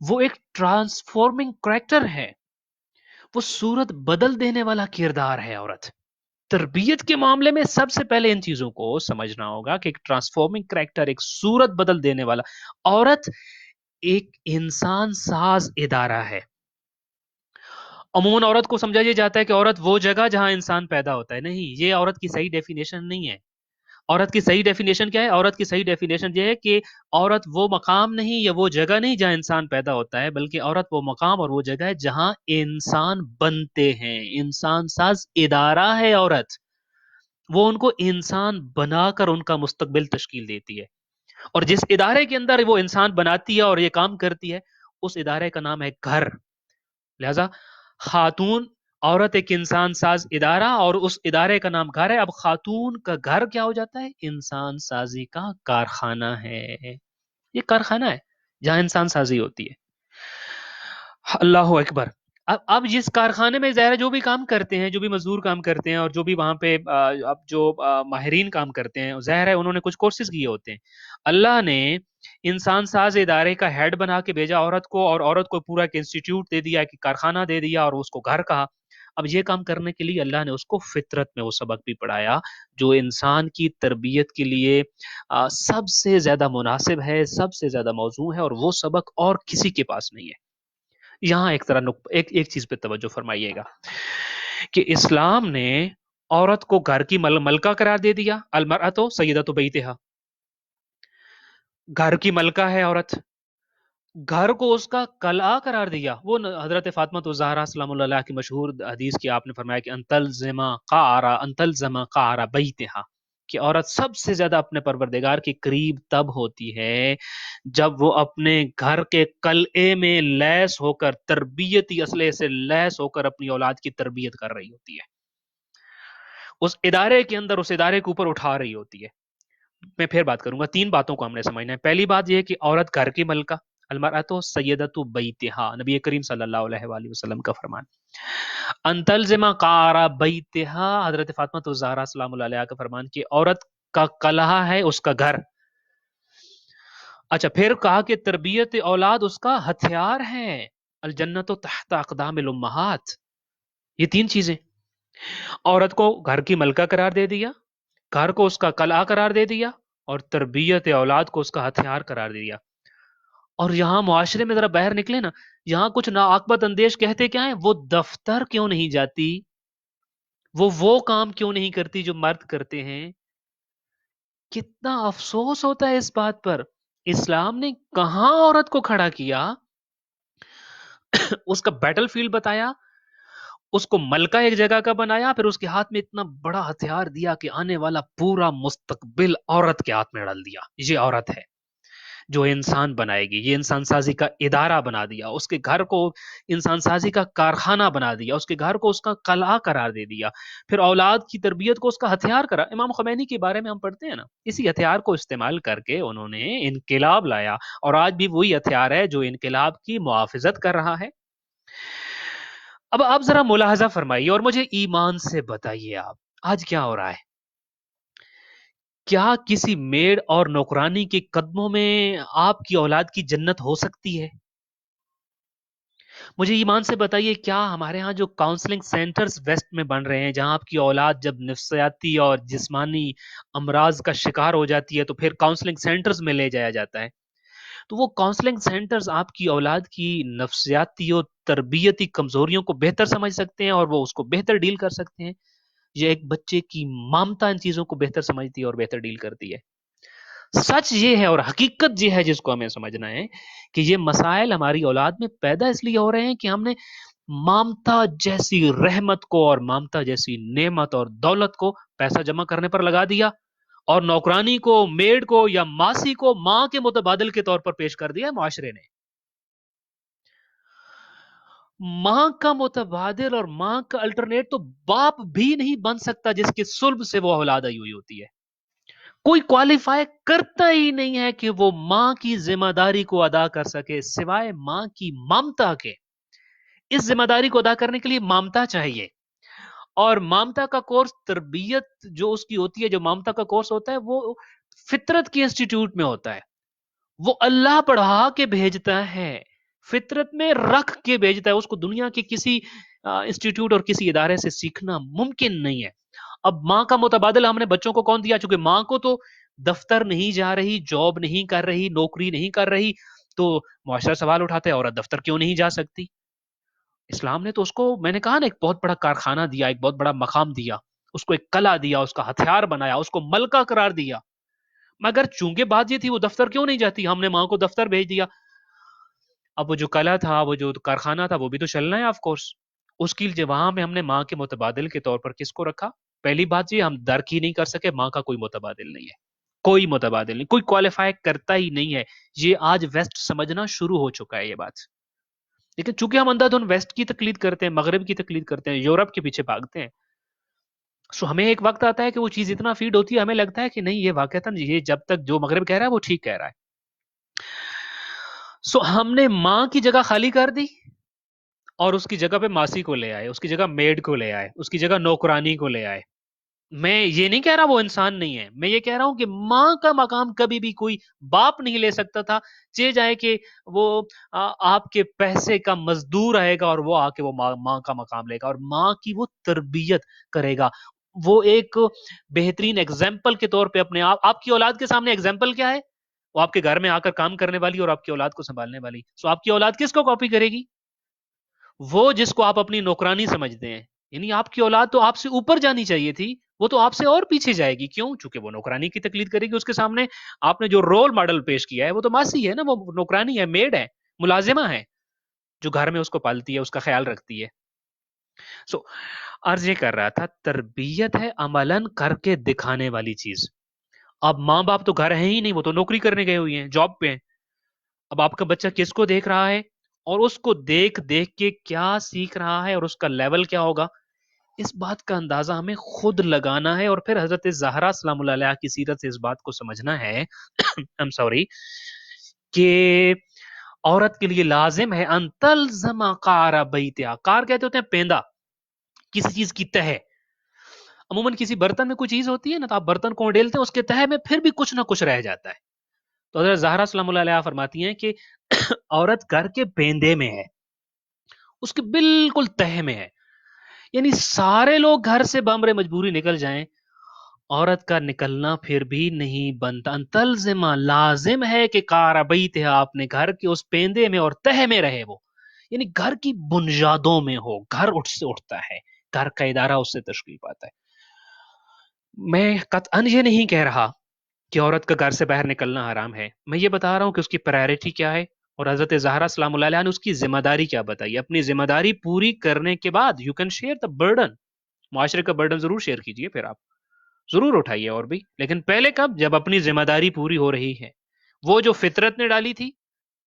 وہ ایک ٹرانسفارمنگ کریکٹر ہے، وہ صورت بدل دینے والا کردار ہے عورت۔ تربیت کے معاملے میں سب سے پہلے ان چیزوں کو سمجھنا ہوگا کہ ایک ٹرانسفارمنگ کریکٹر، ایک صورت بدل دینے والا عورت ایک انسان ساز ادارہ ہے۔ عموماً عورت کو سمجھا یہ جاتا ہے کہ عورت وہ جگہ جہاں انسان پیدا ہوتا ہے، نہیں، یہ عورت کی صحیح ڈیفینیشن نہیں ہے۔ عورت کی صحیح ڈیفینیشن کیا ہے؟ عورت کی صحیح ڈیفینیشن یہ ہے کہ عورت وہ مقام نہیں یا وہ جگہ نہیں جہاں انسان پیدا ہوتا ہے، بلکہ عورت وہ مقام اور وہ جگہ ہے جہاں انسان بنتے ہیں۔ انسان ساز ادارہ ہے عورت، وہ ان کو انسان بنا کر ان کا مستقبل تشکیل دیتی ہے، اور جس ادارے کے اندر وہ انسان بناتی ہے اور یہ کام کرتی ہے، اس ادارے کا نام ہے گھر۔ لہذا خاتون، عورت ایک انسان ساز ادارہ اور اس ادارے کا نام گھر ہے۔ اب خاتون کا گھر کیا ہو جاتا ہے؟ انسان سازی کا کارخانہ ہے، یہ کارخانہ ہے جہاں انسان سازی ہوتی ہے۔ اللہ اکبر۔ اب جس کارخانے میں ظاہر ہے جو بھی کام کرتے ہیں، جو بھی مزدور کام کرتے ہیں اور جو بھی وہاں پہ اب جو ماہرین کام کرتے ہیں، ظاہر ہے انہوں نے کچھ کورسز کیے ہوتے ہیں۔ اللہ نے انسان ساز ادارے کا ہیڈ بنا کے بھیجا عورت کو، اور عورت کو پورا ایک انسٹیٹیوٹ دے دیا، ایک کارخانہ دے دیا اور اس کو گھر کہا۔ اب یہ کام کرنے کے لیے اللہ نے اس کو فطرت میں وہ سبق بھی پڑھایا جو انسان کی تربیت کے لیے سب سے زیادہ مناسب ہے، سب سے زیادہ موزوں ہے، اور وہ سبق اور کسی کے پاس نہیں ہے۔ یہاں ایک چیز پہ توجہ فرمائیے گا کہ اسلام نے عورت کو گھر کی ملکہ قرار دے دیا، المرأۃ سیدۃ بیتہا، گھر کی ملکہ ہے عورت۔ گھر کو اس کا قلعہ قرار دیا۔ وہ حضرت فاطمہ الزہرا سلام اللہ علیہ کی مشہور حدیث کی آپ نے فرمایا کہ انتلزم قعر بیتہا، کہ عورت سب سے زیادہ اپنے پروردگار کے قریب تب ہوتی ہے جب وہ اپنے گھر کے قلعے میں لیس ہو کر، تربیتی اسلحے سے لیس ہو کر اپنی اولاد کی تربیت کر رہی ہوتی ہے، اس ادارے کے اندر، اس ادارے کے اوپر اٹھا رہی ہوتی ہے۔ میں پھر بات کروں گا، تین باتوں کو ہم نے سمجھنا ہے۔ پہلی بات یہ کہ عورت گھر کی ملکہ، المرأۃ سیدۃ بیتہا، نبی کریم صلی اللہ علیہ وآلہ وسلم کا فرمان۔ انتلزم قعر بیتہا، حضرت فاطمہ الزہرا سلام اللہ علیہ کا فرمان کہ عورت کا قلعہ ہے اس کا گھر۔ اچھا، پھر کہا کہ تربیت اولاد اس کا ہتھیار ہے، الجنت تحت اقدام الامہات۔ یہ تین چیزیں، عورت کو گھر کی ملکہ قرار دے دیا، گھر کو اس کا قلعہ قرار دے دیا، اور تربیت اولاد کو اس کا ہتھیار قرار دے دیا۔ اور یہاں معاشرے میں ذرا باہر نکلے نا، یہاں کچھ ناعاقبت اندیش کہتے کیا ہیں؟ وہ دفتر کیوں نہیں جاتی، وہ کام کیوں نہیں کرتی جو مرد کرتے ہیں؟ کتنا افسوس ہوتا ہے اس بات پر۔ اسلام نے کہاں عورت کو کھڑا کیا، اس کا بیٹل فیلڈ بتایا، اس کو ملکہ ایک جگہ کا بنایا، پھر اس کے ہاتھ میں اتنا بڑا ہتھیار دیا کہ آنے والا پورا مستقبل عورت کے ہاتھ میں ڈال دیا۔ یہ عورت ہے جو انسان بنائے گی، یہ انسان سازی کا ادارہ بنا دیا، اس کے گھر کو انسان سازی کا کارخانہ بنا دیا، اس کے گھر کو اس کا قلعہ قرار دے دیا، پھر اولاد کی تربیت کو اس کا ہتھیار کرا۔ امام خمینی کے بارے میں ہم پڑھتے ہیں نا، اسی ہتھیار کو استعمال کر کے انہوں نے انقلاب لایا، اور آج بھی وہی ہتھیار ہے جو انقلاب کی محافظت کر رہا ہے۔ اب آپ ذرا ملاحظہ فرمائیے اور مجھے ایمان سے بتائیے، آپ آج کیا ہو رہا ہے؟ کیا کسی میڈ اور نوکرانی کے قدموں میں آپ کی اولاد کی جنت ہو سکتی ہے؟ مجھے ایمان سے بتائیے، کیا ہمارے ہاں جو کاؤنسلنگ سینٹرز ویسٹ میں بن رہے ہیں، جہاں آپ کی اولاد جب نفسیاتی اور جسمانی امراض کا شکار ہو جاتی ہے تو پھر کاؤنسلنگ سینٹرز میں لے جایا جاتا ہے، تو وہ کاؤنسلنگ سینٹرز آپ کی اولاد کی نفسیاتی اور تربیتی کمزوریوں کو بہتر سمجھ سکتے ہیں اور وہ اس کو بہتر ڈیل کر سکتے ہیں؟ یہ ایک بچے کی مامتا ان چیزوں کو بہتر سمجھتی ہے اور بہتر ڈیل کرتی ہے؟ سچ یہ ہے اور حقیقت یہ ہے جس کو ہمیں سمجھنا ہے کہ یہ مسائل ہماری اولاد میں پیدا اس لیے ہو رہے ہیں کہ ہم نے مامتا جیسی رحمت کو اور مامتا جیسی نعمت اور دولت کو پیسہ جمع کرنے پر لگا دیا، اور نوکرانی کو، میڈ کو یا ماسی کو ماں کے متبادل کے طور پر پیش کر دیا معاشرے نے۔ ماں کا متبادل اور ماں کا الٹرنیٹ تو باپ بھی نہیں بن سکتا جس کے صلب سے وہ اولاد آئی ہوئی ہوتی ہے۔ کوئی کوالیفائی کرتا ہی نہیں ہے کہ وہ ماں کی ذمہ داری کو ادا کر سکے سوائے ماں کی مامتا کے۔ اس ذمہ داری کو ادا کرنے کے لیے مامتا چاہیے، اور مامتا کا کورس، تربیت جو اس کی ہوتی ہے، جو مامتا کا کورس ہوتا ہے، وہ فطرت کے انسٹیٹیوٹ میں ہوتا ہے، وہ اللہ پڑھا کے بھیجتا ہے۔ فطرت میں رکھ کے بھیجتا ہے اس کو. دنیا کے کسی انسٹیٹیوٹ اور کسی ادارے سے سیکھنا ممکن نہیں ہے. اب ماں کا متبادل ہم نے بچوں کو کون دیا؟ چونکہ ماں کو تو دفتر نہیں جا رہی، جاب نہیں کر رہی، نوکری نہیں کر رہی، تو معاشرہ سوال اٹھاتے ہے عورت دفتر کیوں نہیں جا سکتی؟ اسلام نے تو اس کو، میں نے کہا نا، ایک بہت بڑا کارخانہ دیا، ایک بہت بڑا مقام دیا، اس کو ایک کلا دیا، اس کا ہتھیار بنایا، اس کو ملکہ قرار دیا. مگر چونکہ بات یہ تھی وہ دفتر کیوں نہیں جاتی، ہم نے ماں کو دفتر بھیج دیا. اب وہ جو کلا تھا، وہ جو کارخانہ تھا، وہ بھی تو چلنا ہے آف کورس. اس کے لیے وہاں میں ہم نے ماں کے متبادل کے طور پر کس کو رکھا؟ پہلی بات یہ، ہم درک ہی نہیں کر سکے ماں کا کوئی متبادل نہیں ہے، کوئی متبادل نہیں، کوئی کوالیفائی کرتا ہی نہیں ہے. یہ آج ویسٹ سمجھنا شروع ہو چکا ہے یہ بات. لیکن چونکہ ہم اندھا دھند ویسٹ کی تقلید کرتے ہیں، مغرب کی تقلید کرتے ہیں، یورپ کے پیچھے بھاگتے ہیں، سو ہمیں ایک وقت آتا ہے کہ وہ چیز اتنا فیڈ ہوتی ہے، ہمیں لگتا ہے کہ نہیں، یہ واقعتاً یہ جب تک جو مغرب کہہ رہا ہے وہ ٹھیک کہہ رہا ہے. سو ہم نے ماں کی جگہ خالی کر دی اور اس کی جگہ پہ ماسی کو لے آئے، اس کی جگہ میڈ کو لے آئے، اس کی جگہ نوکرانی کو لے آئے. میں یہ نہیں کہہ رہا وہ انسان نہیں ہے، میں یہ کہہ رہا ہوں کہ ماں کا مقام کبھی بھی کوئی باپ نہیں لے سکتا تھا. چاہے کہ وہ آپ کے پیسے کا مزدور آئے گا اور وہ آ کے وہ ماں کا مقام لے گا اور ماں کی وہ تربیت کرے گا. وہ ایک بہترین ایگزامپل کے طور پہ اپنے آپ کی اولاد کے سامنے ایگزامپل کیا ہے؟ وہ آپ کے گھر میں آ کر کام کرنے والی اور آپ کی اولاد کو سنبھالنے والی. سو آپ کی اولاد کس کو کاپی کرے گی؟ وہ جس کو آپ اپنی نوکرانی سمجھتے ہیں. یعنی آپ کی اولاد تو آپ سے اوپر جانی چاہیے تھی، وہ تو آپ سے اور پیچھے جائے گی. کیوں؟ چونکہ وہ نوکرانی کی تقلید کرے گی. اس کے سامنے آپ نے جو رول ماڈل پیش کیا ہے وہ تو ماسی ہے نا، وہ نوکرانی ہے، میڈ ہے، ملازمہ ہے، جو گھر میں اس کو پالتی ہے، اس کا خیال رکھتی ہے. سو عرض یہ کر رہا تھا، تربیت ہے عملاً کر کے دکھانے والی چیز. اب ماں باپ تو گھر ہیں ہی نہیں، وہ تو نوکری کرنے گئے ہوئی ہیں، جاب پہ ہیں. اب آپ کا بچہ کس کو دیکھ رہا ہے اور اس کو دیکھ دیکھ کے کیا سیکھ رہا ہے اور اس کا لیول کیا ہوگا، اس بات کا اندازہ ہمیں خود لگانا ہے. اور پھر حضرت زہرا سلام اللہ علیہ کی سیرت سے اس بات کو سمجھنا ہے I'm sorry کہ عورت کے لیے لازم ہے ان تلزم قار بیتہا. قار کہتے ہوتے ہیں پیندا، کسی چیز کی تہ. عموماً کسی برتن میں کوئی چیز ہوتی ہے نا، تو آپ برتن کو ڈیلتے ہیں، اس کے تہ میں پھر بھی کچھ نہ کچھ رہ جاتا ہے. تو حضرت زہرا سلام اللہ علیہ فرماتی ہیں کہ عورت گھر کے پیندے میں ہے، اس کے بالکل تہ میں ہے. یعنی سارے لوگ گھر سے بامر مجبوری نکل جائیں، عورت کا نکلنا پھر بھی نہیں بنتا. تلزمہ لازم ہے کہ کاربیتہا، اپنے گھر کے اس پیندے میں اور تہ میں رہے. وہ یعنی گھر کی بنیادوں میں ہو. گھر اٹھ سے اٹھتا ہے، گھر کا ادارہ اس سے تشکیل پاتا ہے. میں قطعاً یہ نہیں کہہ رہا کہ عورت کا گھر سے باہر نکلنا حرام ہے، میں یہ بتا رہا ہوں کہ اس کی پرائرٹی کیا ہے اور حضرت زہرا سلام اللہ علیہ نے اس کی ذمہ داری کیا بتائی. اپنی ذمہ داری پوری کرنے کے بعد you can share the burden. معاشرے کا برڈن ضرور شیئر کیجئے، پھر آپ ضرور اٹھائیے اور بھی، لیکن پہلے کب؟ جب اپنی ذمہ داری پوری ہو رہی ہے. وہ جو فطرت نے ڈالی تھی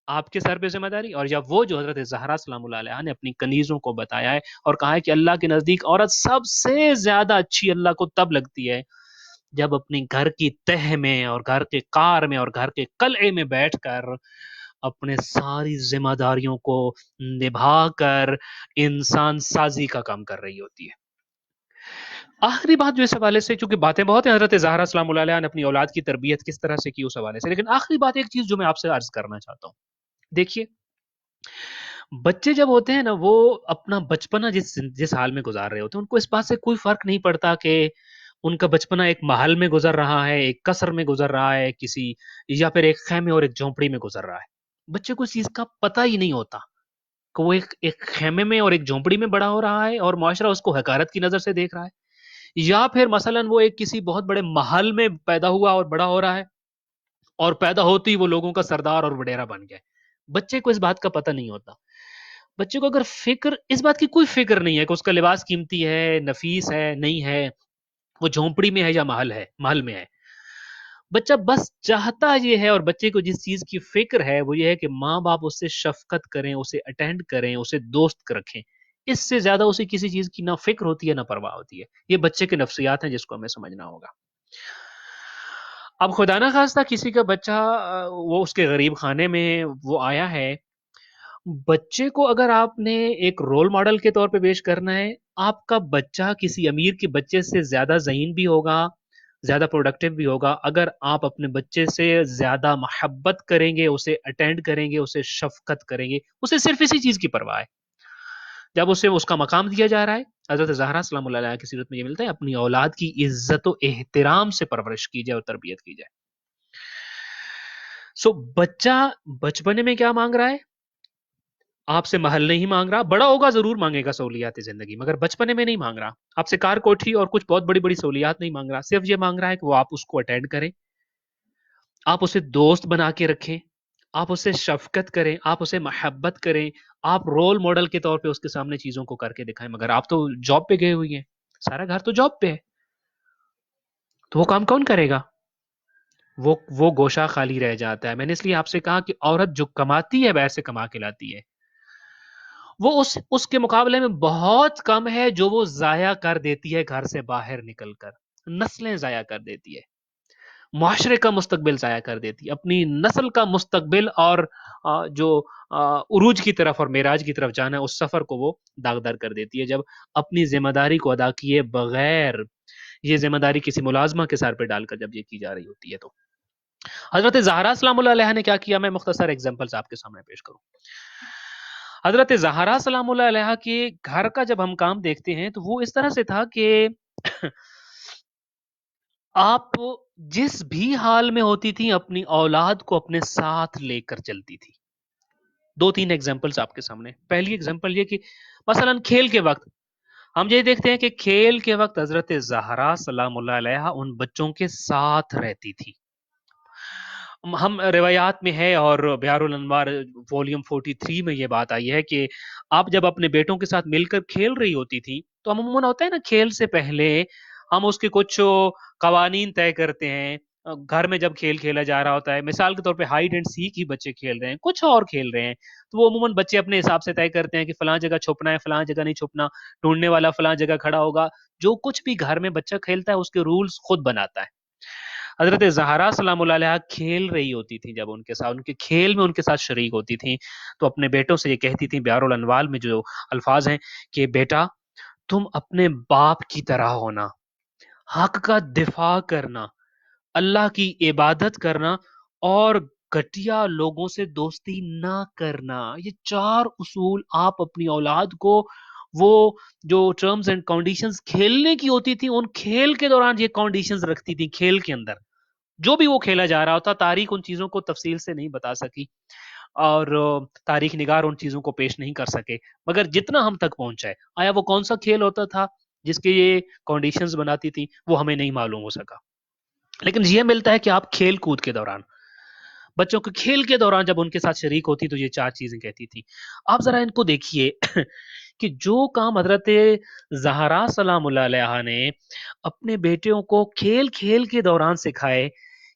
آپ کے سر پہ ذمہ داری، اور یا وہ جو حضرت زہرا سلام اللہ علیہ نے اپنی کنیزوں کو بتایا ہے اور کہا ہے کہ اللہ کے نزدیک عورت سب سے زیادہ اچھی اللہ کو تب لگتی ہے جب اپنی گھر کی تہ میں اور گھر کے قار میں اور گھر کے قلعے میں بیٹھ کر اپنے ساری ذمہ داریوں کو نبھا کر انسان سازی کا کام کر رہی ہوتی ہے. آخری بات جو اس حوالے سے، چونکہ باتیں بہت ہیں، حضرت زہرا سلام اللہ علیہ نے اپنی اولاد کی تربیت کس طرح سے کی اس حوالے سے، لیکن آخری بات ایک چیز جو میں آپ سے عرض کرنا چاہتا ہوں. دیکھیے، بچے جب ہوتے ہیں نا، وہ اپنا بچپنا جس حال میں گزار رہے ہوتے ہیں، ان کو اس بات سے کوئی فرق نہیں پڑتا کہ ان کا بچپنا ایک محل میں گزر رہا ہے، ایک قصر میں گزر رہا ہے کسی، یا پھر ایک خیمے اور ایک جھونپڑی میں گزر رہا ہے. بچے کو اس چیز کا پتہ ہی نہیں ہوتا کہ وہ ایک خیمے میں اور ایک جھونپڑی میں بڑا ہو رہا ہے اور معاشرہ اس کو حقارت کی نظر سے دیکھ رہا ہے، یا پھر مثلا وہ ایک کسی بہت بڑے محل میں پیدا ہوا اور بڑا ہو رہا ہے اور پیدا ہوتی وہ لوگوں کا سردار اور وڈیرا بن گیا. بچے کو اس بات کا پتہ نہیں ہوتا. بچے کو اگر اس بات کی کوئی فکر نہیں ہے کہ اس کا لباس قیمتی ہے، نفیس ہے، نہیں ہے، وہ جھونپڑی میں ہے یا محل میں ہے. بچہ بس چاہتا یہ ہے، اور بچے کو جس چیز کی فکر ہے وہ یہ ہے کہ ماں باپ اس سے شفقت کریں، اسے اٹینڈ کریں، اسے دوست رکھیں. اس سے زیادہ اسے کسی چیز کی نہ فکر ہوتی ہے نہ پرواہ ہوتی ہے. یہ بچے کے نفسیات ہیں جس کو ہمیں سمجھنا ہوگا. اب خدا نہ خواستہ کسی کا بچہ وہ اس کے غریب خانے میں وہ آیا ہے، بچے کو اگر آپ نے ایک رول ماڈل کے طور پہ پیش کرنا ہے، آپ کا بچہ کسی امیر کے بچے سے زیادہ ذہین بھی ہوگا، زیادہ پروڈکٹیو بھی ہوگا اگر آپ اپنے بچے سے زیادہ محبت کریں گے، اسے اٹینڈ کریں گے، اسے شفقت کریں گے، اسے صرف اسی چیز کی پرواہ ہے. جب اسے اس کا مقام دیا جا رہا ہے، حضرت زہرا سلام اللہ علیہ کی سیرت میں یہ ملتا ہے، اپنی اولاد کی عزت و احترام سے پرورش کی جائے اور تربیت کی جائے. بچہ بچپنے میں کیا مانگ رہا ہے؟ آپ سے محل نہیں مانگ رہا، بڑا ہوگا ضرور مانگے گا سہولیات زندگی، مگر بچپنے میں نہیں مانگ رہا. آپ سے کار کوٹھی اور کچھ بہت بڑی بڑی سہولیات نہیں مانگ رہا، صرف یہ مانگ رہا ہے کہ وہ آپ اس کو اٹینڈ کریں، آپ اسے دوست بنا کے رکھیں، آپ اسے شفقت کریں، آپ اسے محبت کریں، آپ رول ماڈل کے طور پہ اس کے سامنے چیزوں کو کر کے دکھائیں. مگر آپ تو جاب پہ گئے ہوئی ہیں، سارا گھر تو جاب پہ ہے، تو وہ کام کون کرے گا؟ وہ گوشہ خالی رہ جاتا ہے. میں نے اس لیے آپ سے کہا کہ عورت جو کماتی ہے ویسے کما کے لاتی ہے، وہ اس کے مقابلے میں بہت کم ہے جو وہ ضائع کر دیتی ہے گھر سے باہر نکل کر. نسلیں ضائع کر دیتی ہے، معاشرے کا مستقبل ضائع کر دیتی ہے، اپنی نسل کا مستقبل اور جو عروج کی طرف اور معراج کی طرف جانا ہے اس سفر کو وہ داغدار کر دیتی ہے، جب اپنی ذمہ داری کو ادا کیے بغیر یہ ذمہ داری کسی ملازمہ کے سر پہ ڈال کر جب یہ کی جا رہی ہوتی ہے. تو حضرت زہرا سلام اللہ علیہ نے کیا کیا، میں مختصر ایگزامپلز آپ کے سامنے پیش کروں. حضرت زہرا سلام اللہ علیہ کے گھر کا جب ہم کام دیکھتے ہیں تو وہ اس طرح سے تھا کہ آپ جس بھی حال میں ہوتی تھی اپنی اولاد کو اپنے ساتھ لے کر چلتی تھی. دو تین ایگزامپلز آپ کے سامنے. پہلی ایگزامپل یہ کہ مثلا کھیل کے وقت ہم یہ دیکھتے ہیں کہ کھیل کے وقت حضرت زہرا سلام اللہ علیہ ان بچوں کے ساتھ رہتی تھی. ہم روایات میں ہے اور بیار الانوار والیوم 43 میں یہ بات آئی ہے کہ آپ جب اپنے بیٹوں کے ساتھ مل کر کھیل رہی ہوتی تھی تو ہم عموماً ہوتا ہے نا کھیل سے پہلے ہم اس کے کچھ قوانین طے کرتے ہیں. گھر میں جب کھیل کھیلا جا رہا ہوتا ہے، مثال کے طور پہ ہائیڈ اینڈ سیک ہی بچے کھیل رہے ہیں، کچھ اور کھیل رہے ہیں، تو وہ عموماً بچے اپنے حساب سے طے کرتے ہیں کہ فلاں جگہ چھپنا ہے، فلاں جگہ نہیں چھپنا، ڈھونڈنے والا فلاں جگہ کھڑا ہوگا. جو کچھ بھی گھر میں بچہ کھیلتا ہے اس کے رولز خود بناتا ہے. حضرت زہرا سلام اللہ علیہ کھیل رہی ہوتی تھی، جب ان کے ساتھ ان کے کھیل میں ان کے ساتھ شریک ہوتی تھیں تو اپنے بیٹوں سے یہ کہتی تھیں، بیار الانوال میں جو الفاظ ہیں کہ بیٹا تم اپنے باپ کی طرح ہونا، حق کا دفاع کرنا، اللہ کی عبادت کرنا اور گھٹیا لوگوں سے دوستی نہ کرنا. یہ چار اصول آپ اپنی اولاد کو وہ جو ٹرمز اینڈ کنڈیشنز کھیلنے کی ہوتی تھی ان کھیل کے دوران یہ کنڈیشنز رکھتی تھی. کھیل کے اندر جو بھی وہ کھیلا جا رہا ہوتا، تاریخ ان چیزوں کو تفصیل سے نہیں بتا سکی اور تاریخ نگار ان چیزوں کو پیش نہیں کر سکے، مگر جتنا ہم تک پہنچا ہے آیا وہ کون سا کھیل ہوتا تھا جس کے یہ کنڈیشنز بناتی تھی وہ ہمیں نہیں معلوم ہو سکا. لیکن یہ ملتا ہے کہ آپ کھیل کود کے دوران بچوں کے کھیل کے دوران جب ان کے ساتھ شریک ہوتی تو یہ چار چیزیں کہتی تھی. آپ ذرا ان کو دیکھیے کہ جو کام حضرت زہرا سلام اللہ علیہ نے اپنے بیٹوں کو کھیل کھیل کے دوران سکھائے،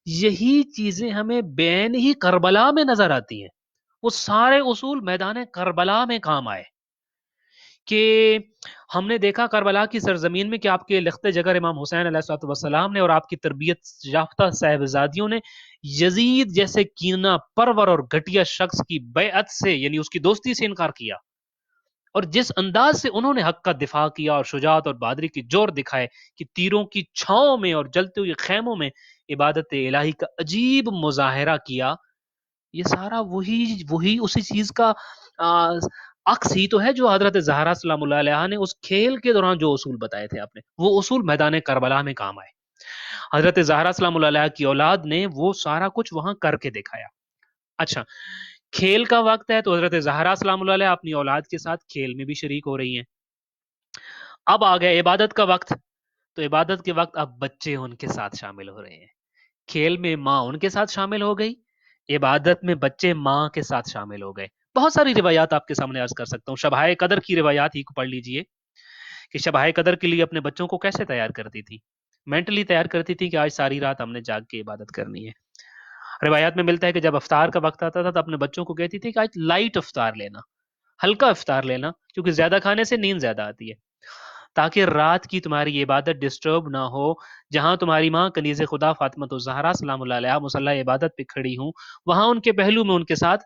یہی چیزیں ہمیں بین ہی کربلا میں نظر آتی ہیں. وہ سارے اصول میدان کربلا میں کام آئے کہ ہم نے دیکھا کربلا کی سرزمین میں کہ آپ کے لخت جگر امام حسین علیہ الصلوۃ والسلام نے اور آپ کی تربیت یافتہ صاحبزادیوں نے یزید جیسے کینہ پرور اور گھٹیا شخص کی بیعت سے یعنی اس کی دوستی سے انکار کیا، اور جس انداز سے انہوں نے حق کا دفاع کیا اور شجاعت اور بہادری کی جور دکھائے کہ تیروں کی چھاؤں میں اور جلتے ہوئے خیموں میں عبادت الہی کا عجیب مظاہرہ کیا، یہ سارا وہی اسی چیز کا عکس ہی تو ہے جو حضرت زہرا سلام اللہ علیہ نے اس کھیل کے دوران جو اصول بتائے تھے آپ نے، وہ اصول میدان کربلا میں کام آئے. حضرت زہرا سلام اللہ علیہ کی اولاد نے وہ سارا کچھ وہاں کر کے دکھایا. اچھا، کھیل کا وقت ہے تو حضرت زہرا سلام اللہ علیہ اپنی اولاد کے ساتھ کھیل میں بھی شریک ہو رہی ہیں. اب آ گیا عبادت کا وقت، تو عبادت کے وقت اب بچے ان کے ساتھ شامل ہو رہے ہیں. کھیل میں ماں ان کے ساتھ شامل ہو گئی، عبادت میں بچے ماں کے ساتھ شامل ہو گئے. بہت ساری روایات آپ کے سامنے عرض کر سکتا ہوں. شبائے قدر کی روایات ہی کو پڑھ لیجئے کہ شبائے قدر کے لیے اپنے بچوں کو کیسے تیار کرتی تھی. مینٹلی تیار کرتی تھی کہ آج ساری رات ہم نے جاگ کے عبادت کرنی ہے. روایات میں ملتا ہے کہ جب افطار کا وقت آتا تھا تو اپنے بچوں کو کہتی تھی کہ آج لائٹ افطار لینا، ہلکا افطار لینا، کیونکہ زیادہ کھانے سے نیند زیادہ آتی ہے، تاکہ رات کی تمہاری عبادت ڈسٹرب نہ ہو. جہاں تمہاری ماں کنیز خدا فاطمہ الزہرا سلام اللہ علیہ مصلی عبادت پہ کھڑی ہوں، وہاں ان کے پہلو میں ان کے ساتھ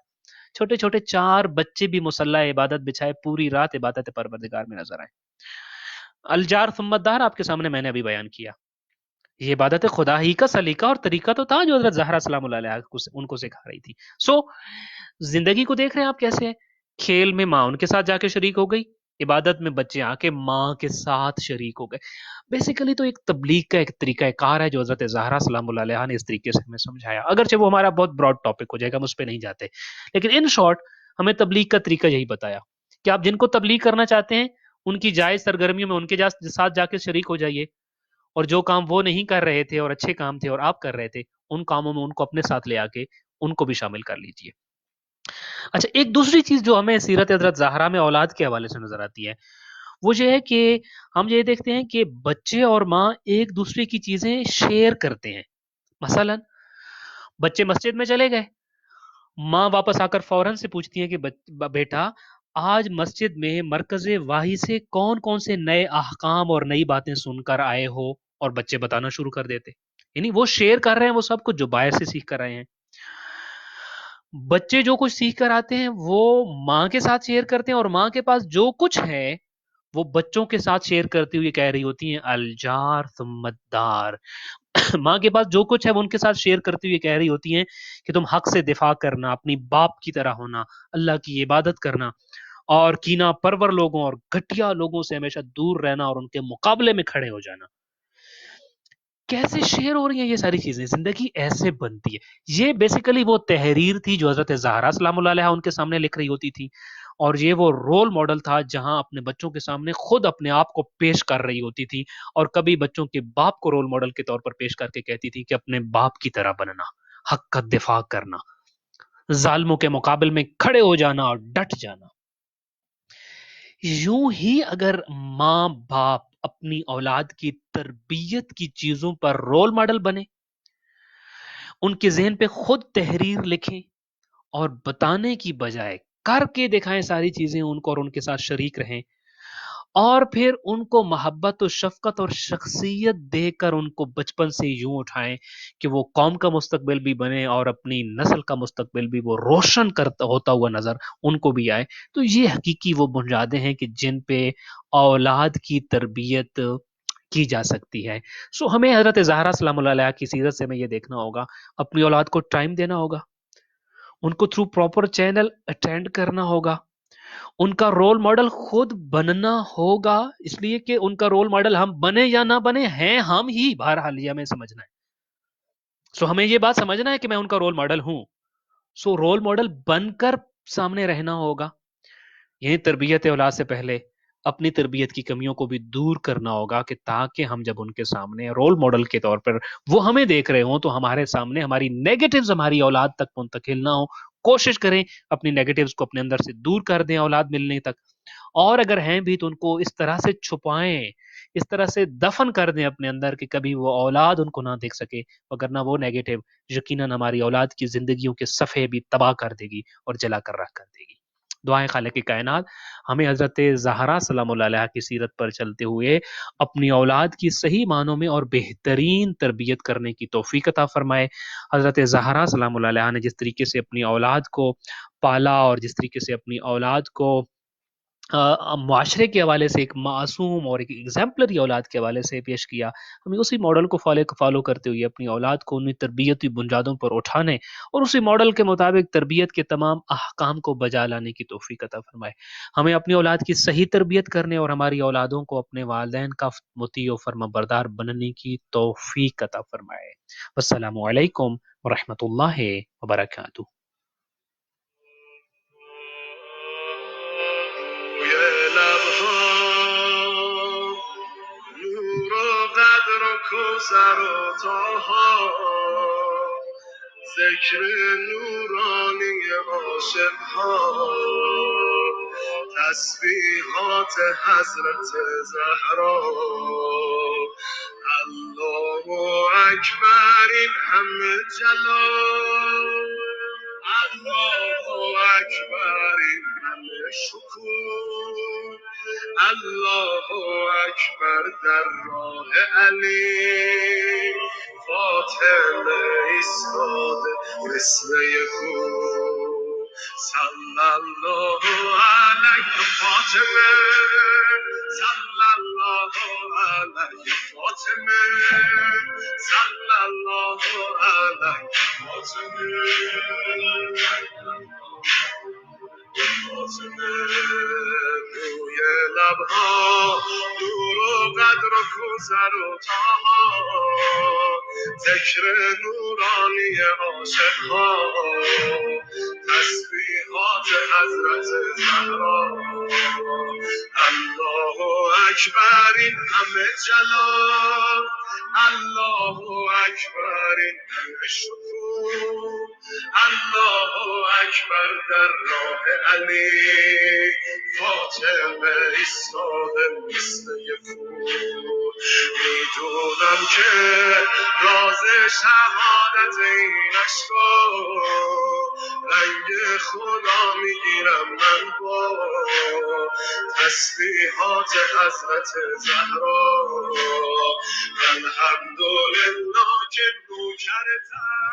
چھوٹے چھوٹے چار بچے بھی مصلی عبادت بچھائے پوری رات عبادت پروردگار میں نظر آئے. الجار ثم الدہر آپ کے سامنے میں نے ابھی بیان کیا. یہ عبادت خدا ہی کا سلیقہ اور طریقہ تو تھا جو حضرت زہرا سلام اللہ علیہا ان کو سکھا رہی تھی. سو زندگی کو دیکھ رہے ہیں آپ کیسے ہے. کھیل میں ماں ان کے ساتھ جا کے شریک ہو گئی, عبادت میں بچے آ کے ماں کے ساتھ شریک ہو گئے. بیسیکلی تو ایک تبلیغ کا ایک طریقہ کار ہے جو حضرت زہرا سلام اللہ علیہا نے اس طریقے سے ہمیں سمجھایا. اگرچہ وہ ہمارا بہت براڈ ٹاپک ہو جائے گا, ہم اس پہ نہیں جاتے, لیکن ان شارٹ ہمیں تبلیغ کا طریقہ یہی بتایا کہ آپ جن کو تبلیغ کرنا چاہتے ہیں ان کی جائز سرگرمیوں میں ان کے ساتھ جا کے شریک ہو جائیے, اور جو کام وہ نہیں کر رہے تھے اور اچھے کام تھے اور آپ کر رہے تھے, ان کاموں میں ان کو اپنے ساتھ لے آ کے ان کو بھی شامل کر لیجئے. اچھا, ایک دوسری چیز جو ہمیں سیرت حضرت زہرا میں اولاد کے حوالے سے نظر آتی ہے وہ یہ ہے کہ ہم یہ دیکھتے ہیں کہ بچے اور ماں ایک دوسرے کی چیزیں شیئر کرتے ہیں. مثلا بچے مسجد میں چلے گئے, ماں واپس آ کر فوراً سے پوچھتی ہے کہ بیٹا آج مسجد میں مرکز واہی سے کون کون سے نئے احکام اور نئی باتیں سن کر آئے ہو, اور بچے بتانا شروع کر دیتے. یعنی وہ شیئر کر رہے ہیں وہ سب کچھ جو باہر سے سیکھ کر رہے ہیں. بچے جو کچھ سیکھ کر آتے ہیں وہ ماں کے ساتھ شیئر کرتے ہیں, اور ماں کے پاس جو کچھ ہے وہ بچوں کے ساتھ شیئر کرتے ہوئے کہہ رہی ہوتی ہیں الجار ثم الدار. ماں کے پاس جو کچھ ہے وہ ان کے ساتھ شیئر کرتے ہوئے کہہ رہی ہوتی ہیں کہ تم حق سے دفاع کرنا, اپنی باپ کی طرح ہونا, اللہ کی عبادت کرنا, اور کینہ پرور لوگوں اور گھٹیا لوگوں سے ہمیشہ دور رہنا اور ان کے مقابلے میں کھڑے ہو جانا. کیسے شیئر ہو رہی ہیں یہ ساری چیزیں, زندگی ایسے بنتی ہے. یہ بیسیکلی وہ تحریر تھی جو حضرت زہرا سلام اللہ علیہا ان کے سامنے لکھ رہی ہوتی تھی, اور یہ وہ رول ماڈل تھا جہاں اپنے بچوں کے سامنے خود اپنے آپ کو پیش کر رہی ہوتی تھی, اور کبھی بچوں کے باپ کو رول ماڈل کے طور پر پیش کر کے کہتی تھی کہ اپنے باپ کی طرح بننا, حق کا دفاع کرنا, ظالموں کے مقابل میں کھڑے ہو جانا اور ڈٹ جانا. یوں ہی اگر ماں باپ اپنی اولاد کی تربیت کی چیزوں پر رول ماڈل بنے, ان کے ذہن پہ خود تحریر لکھیں اور بتانے کی بجائے کر کے دکھائیں ساری چیزیں ان کو, اور ان کے ساتھ شریک رہیں, اور پھر ان کو محبت و شفقت اور شخصیت دے کر ان کو بچپن سے یوں اٹھائیں کہ وہ قوم کا مستقبل بھی بنے اور اپنی نسل کا مستقبل بھی وہ روشن کرتا ہوتا ہوا نظر ان کو بھی آئے. تو یہ حقیقی وہ بنیادیں ہیں کہ جن پہ اولاد کی تربیت کی جا سکتی ہے. سو ہمیں حضرت زہرا سلام اللہ علیہا کی سیرت سے ہمیں یہ دیکھنا ہوگا, اپنی اولاد کو ٹائم دینا ہوگا, ان کو تھرو پراپر چینل اٹینڈ کرنا ہوگا, ان کا رول ماڈل خود بننا ہوگا, اس لیے کہ ان کا رول ماڈل ہم بنے یا نہ بنے ہیں ہم ہی, بہرحال یہ ہمیں سمجھنا ہے. سو ہمیں یہ بات سمجھنا ہے کہ میں ان کا رول ماڈل ہوں, سو رول ماڈل بن کر سامنے رہنا ہوگا. یہی تربیت اولاد سے پہلے اپنی تربیت کی کمیوں کو بھی دور کرنا ہوگا, کہ تاکہ ہم جب ان کے سامنے رول ماڈل کے طور پر وہ ہمیں دیکھ رہے ہوں تو ہمارے سامنے ہماری نیگیٹیوز ہماری اولاد تک منتقل نہ ہو. کوشش کریں اپنی نیگیٹیوز کو اپنے اندر سے دور کر دیں اولاد ملنے تک, اور اگر ہیں بھی تو ان کو اس طرح سے چھپائیں, اس طرح سے دفن کر دیں اپنے اندر کہ کبھی وہ اولاد ان کو نہ دیکھ سکے, وگرنہ وہ نیگیٹو یقیناً ہماری اولاد کی زندگیوں کے صفحے بھی تباہ کر دے گی اور جلا کر رکھ کر دے گی. دعائیں خالق کائنات ہمیں حضرت زہرا سلام اللہ علیہا کی سیرت پر چلتے ہوئے اپنی اولاد کی صحیح معنوں میں اور بہترین تربیت کرنے کی توفیق عطا فرمائے. حضرت زہرا سلام اللہ علیہا نے جس طریقے سے اپنی اولاد کو پالا اور جس طریقے سے اپنی اولاد کو معاشرے کے حوالے سے ایک معصوم اور ایک ایگزامپلری اولاد کے حوالے سے پیش کیا, ہمیں اسی ماڈل کو فالو کرتے ہوئے اپنی اولاد کو انہیں تربیتی بنیادوں پر اٹھانے اور اسی ماڈل کے مطابق تربیت کے تمام احکام کو بجا لانے کی توفیق عطا فرمائے. ہمیں اپنی اولاد کی صحیح تربیت کرنے اور ہماری اولادوں کو اپنے والدین کا مطیع و فرما بردار بننے کی توفیق عطا فرمائے. السلام علیکم ورحمۃ اللہ وبرکاتہ. نور و قدر و کوثر و طه ذکر نورانی عاشق ها تسبیحات حضرت زهرا الله اکبر این همه جلال الله اکبر این همه شکوه الله اکبر در راه علی فاطمه ایستاده مثل یکو صلی الله علیه فاطمه صلی الله علیه فاطمه صلی الله علیه فاطمه روی لبها نور و قدر و کوثر و طاها ذکر نورانی عاشقها تسبیحات حضرت زهرا الله اکبر این همه جلال الله اکبر این همه شکوه الله اکبر در راه علی فاطمه ایستاده مثل یک کوه میدونم که راز شهادت این عشقا رنگ خدا میگیرم من با تسبیحات حضرت زهرا الحمدلله که نوکرتم